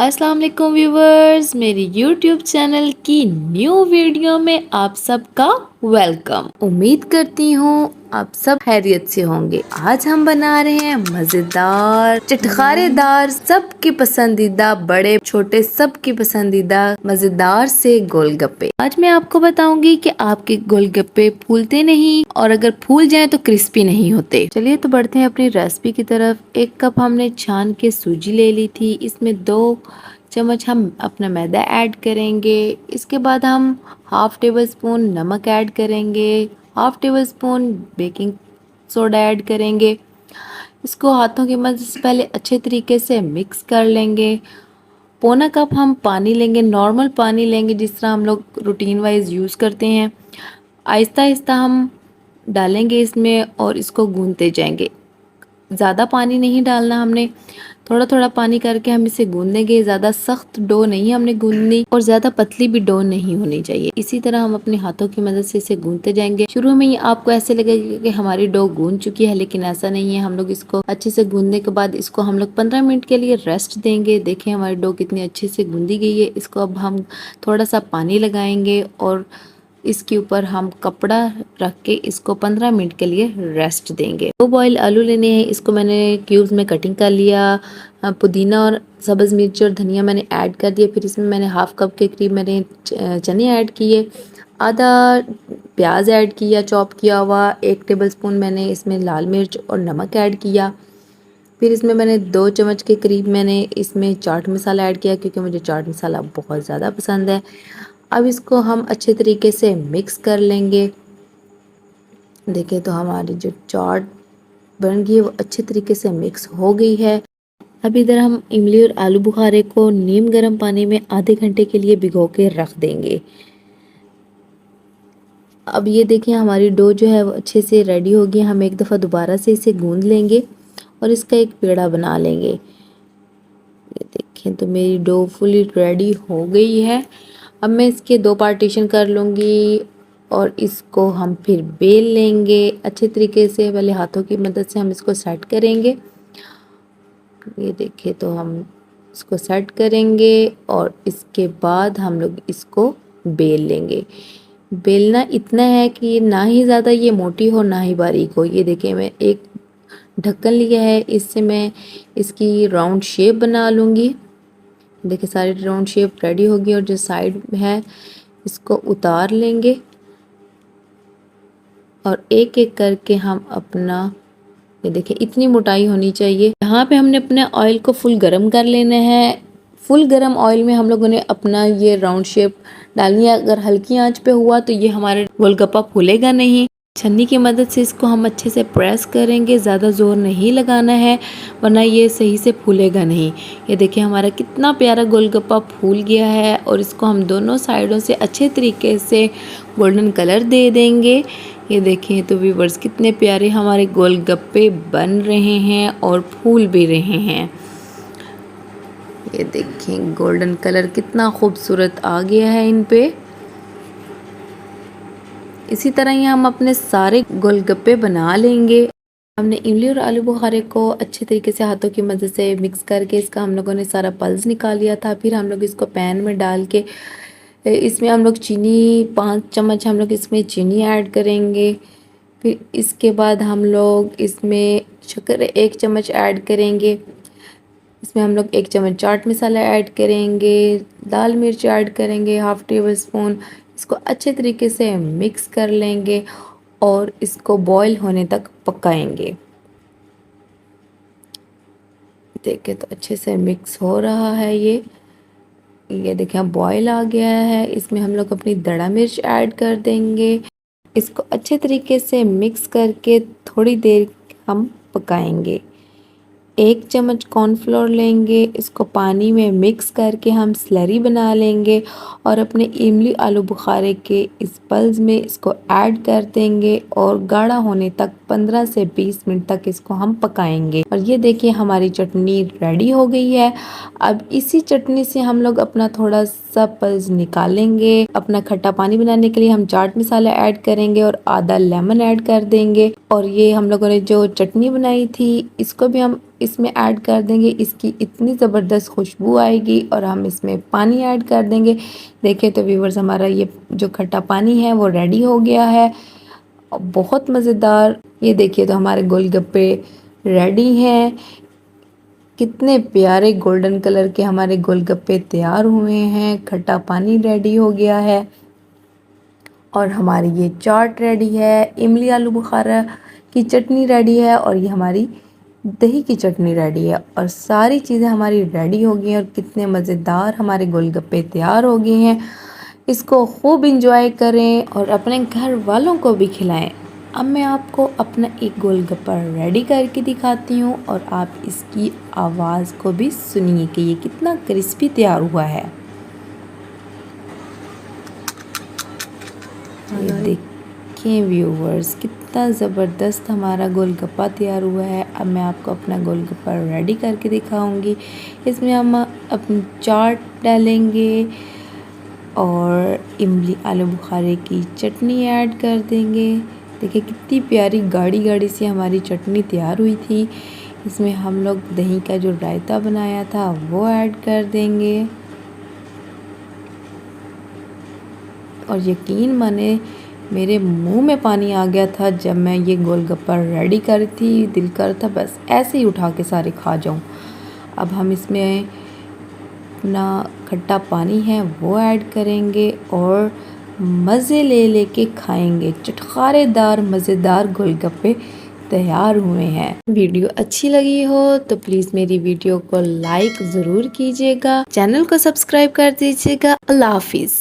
अस्सलाम वालेकुम व्यूवर्स, मेरी यूट्यूब चैनल की न्यू वीडियो में आप सबका वेलकम। उम्मीद करती हूँ आप सब खैरियत से होंगे। आज हम बना रहे हैं मजेदार चटखारेदार सबकी पसंदीदा बड़े छोटे सबकी पसंदीदा मजेदार से गोलगप्पे। आज मैं आपको बताऊंगी कि आपके गोलगप्पे फूलते नहीं और अगर फूल जाए तो क्रिस्पी नहीं होते। चलिए तो बढ़ते हैं अपनी रेसिपी की तरफ। 1 कप हमने छान के सूजी ले ली थी। इसमें 2 चम्मच हम अपना मैदा ऐड करेंगे। इसके बाद हम हाफ टेबल स्पून नमक ऐड करेंगे, half table spoon baking soda add करेंगे। इसको हाथों की मदद से पहले अच्छे तरीके से मिक्स कर लेंगे। पौना कप हम पानी लेंगे, नॉर्मल पानी लेंगे जिस तरह हम लोग रूटीन वाइज यूज़ करते हैं। आहिस्ता आहिस्ता हम डालेंगे इसमें और इसको गूंथते जाएंगे। ज़्यादा पानी नहीं डालना हमने, थोड़ा थोड़ा पानी करके हम इसे गूंदेंगे। ज़्यादा सख्त डो नहीं हमने गूंदनी और ज़्यादा पतली भी डो नहीं होनी चाहिए। इसी तरह हम अपने हाथों की मदद से इसे गूंदते जाएंगे। शुरू में ही आपको ऐसे लगेगा कि हमारी डो गूंद चुकी है, लेकिन ऐसा नहीं है। हम लोग इसको अच्छे से गूंदने के बाद इसको हम लोग 15 मिनट के लिए रेस्ट देंगे। देखें हमारी डो कितनी अच्छे से गूंदी गई है। इसको अब हम थोड़ा सा पानी लगाएंगे और इसके ऊपर हम कपड़ा रख के इसको 15 मिनट के लिए रेस्ट देंगे। 2 बॉयल आलू लेने हैं, इसको मैंने क्यूब्स में कटिंग कर लिया। पुदीना और सब्ज़ मिर्च और धनिया मैंने ऐड कर दिया। फिर इसमें मैंने हाफ कप के करीब मैंने चने ऐड किए, आधा प्याज ऐड किया चॉप किया हुआ, 1 टेबल स्पून मैंने इसमें लाल मिर्च और नमक ऐड किया। फिर इसमें मैंने 2 चम्मच के करीब मैंने इसमें चाट मसाला ऐड किया, क्योंकि मुझे चाट मसाला बहुत ज़्यादा पसंद है। अब इसको हम अच्छे तरीके से मिक्स कर लेंगे। देखिए तो हमारी जो चाट बन गई है वो अच्छे तरीके से मिक्स हो गई है। अब इधर हम इमली और आलू बुखारे को नीम गर्म पानी में आधे घंटे के लिए भिगो के रख देंगे। अब ये देखिए हमारी डो जो है वो अच्छे से रेडी हो गई। हम एक दफ़ा दोबारा से इसे गूंद लेंगे और इसका एक पेड़ा बना लेंगे। ये देखें तो मेरी डो फुली रेडी हो गई है। अब मैं इसके 2 पार्टीशन कर लूँगी और इसको हम फिर बेल लेंगे अच्छे तरीके से। पहले हाथों की मदद से हम इसको सेट करेंगे। ये देखिए तो हम इसको सेट करेंगे और इसके बाद हम लोग इसको बेल लेंगे। बेलना इतना है कि ना ही ज़्यादा ये मोटी हो ना ही बारीक हो। ये देखिए मैं एक ढक्कन लिया है, इससे मैं इसकी राउंड शेप बना लूँगी। देखिए सारी राउंड शेप रेडी होगी और जो साइड है इसको उतार लेंगे और एक एक करके हम अपना, ये देखिए इतनी मोटाई होनी चाहिए। यहाँ पे हमने अपने ऑयल को फुल गरम कर लेना है। फुल गरम ऑयल में हम लोगों ने अपना ये राउंड शेप डालनी है। अगर हल्की आंच पे हुआ तो ये हमारे गोलगप्पा फूलेगा नहीं। छन्नी की मदद से इसको हम अच्छे से प्रेस करेंगे, ज़्यादा ज़ोर नहीं लगाना है वरना ये सही से फूलेगा नहीं। ये देखिए हमारा कितना प्यारा गोलगप्पा फूल गया है और इसको हम दोनों साइडों से अच्छे तरीके से गोल्डन कलर दे देंगे। ये देखें तो व्यूवर्स कितने प्यारे हमारे गोलगप्पे बन रहे हैं और फूल भी रहे हैं। ये देखें गोल्डन कलर कितना खूबसूरत आ गया है इन पे। इसी तरह ही हम अपने सारे गोलगप्पे बना लेंगे। हमने इमली और आलू बुखारे को अच्छे तरीके से हाथों की मदद से मिक्स करके इसका हम लोगों ने सारा पल्स निकाल लिया था। फिर हम लोग इसको पैन में डाल के इसमें हम लोग चीनी 5 चम्मच हम लोग इसमें चीनी ऐड करेंगे। फिर इसके बाद हम लोग इसमें शक्कर 1 चम्मच ऐड करेंगे। इसमें हम लोग 1 चम्मच चाट मसाला ऐड करेंगे, लाल मिर्च ऐड करेंगे हाफ टेबल स्पून। इसको अच्छे तरीके से मिक्स कर लेंगे और इसको बॉईल होने तक पकाएंगे। देखें तो अच्छे से मिक्स हो रहा है। ये देखें बॉईल आ गया है। इसमें हम लोग अपनी दड़ा मिर्च ऐड कर देंगे। इसको अच्छे तरीके से मिक्स करके थोड़ी देर हम पकाएंगे। 1 चम्मच कॉर्नफ्लोर लेंगे, इसको पानी में मिक्स करके हम स्लरी बना लेंगे और अपने इमली आलू बुखारे के इस पल्स में इसको ऐड कर देंगे और गाढ़ा होने तक 15 से 20 मिनट तक इसको हम पकाएंगे। और ये देखिए हमारी चटनी रेडी हो गई है। अब इसी चटनी से हम लोग अपना थोड़ा सा पल्स निकालेंगे। अपना खट्टा पानी बनाने के लिए हम चाट मसाला ऐड करेंगे और आधा लेमन ऐड कर देंगे। और ये हम लोगों ने जो चटनी बनाई थी इसको भी हम इसमें ऐड कर देंगे, इसकी इतनी ज़बरदस्त खुशबू आएगी। और हम इसमें पानी ऐड कर देंगे। देखिए तो व्यूवर्स, हमारा ये जो खट्टा पानी है वो रेडी हो गया है, बहुत मज़ेदार। ये देखिए तो हमारे गोलगप्पे रेडी हैं। कितने प्यारे गोल्डन कलर के हमारे गोलगप्पे तैयार हुए हैं। खट्टा पानी रेडी हो गया है और हमारी ये चाट रेडी है। इमली आलू बुखारा की चटनी रेडी है और ये हमारी दही की चटनी रेडी है। और सारी चीज़ें हमारी रेडी हो गई हैं और कितने मज़ेदार हमारे गोलगप्पे तैयार हो गए हैं। इसको खूब इंजॉय करें और अपने घर वालों को भी खिलाएं। अब मैं आपको अपना एक गोलगप्पा रेडी करके दिखाती हूँ और आप इसकी आवाज़ को भी सुनिए कि ये कितना क्रिस्पी तैयार हुआ है। ये देखें व्यूवर्स, कितना ज़बरदस्त हमारा गोलगप्पा तैयार हुआ है। अब मैं आपको अपना गोलगप्पा रेडी करके दिखाऊंगी। इसमें हम अपनी चाट डालेंगे और इमली आलू बुखारे की चटनी ऐड कर देंगे। देखिए कितनी प्यारी गाढ़ी गाढ़ी सी हमारी चटनी तैयार हुई थी। इसमें हम लोग दही का जो रायता बनाया था वो ऐड कर देंगे। और यकीन माने मेरे मुंह में पानी आ गया था जब मैं ये गोलगप्पा रेडी कर थी। दिल कर था बस ऐसे ही उठा के सारे खा जाऊं। अब हम इसमें अपना खट्टा पानी है वो ऐड करेंगे और मज़े ले के खाएंगे। चटखारेदार मज़ेदार गोलगप्पे तैयार हुए हैं। वीडियो अच्छी लगी हो तो प्लीज़ मेरी वीडियो को लाइक ज़रूर कीजिएगा, चैनल को सब्सक्राइब कर दीजिएगा। अल्लाह हाफिज़।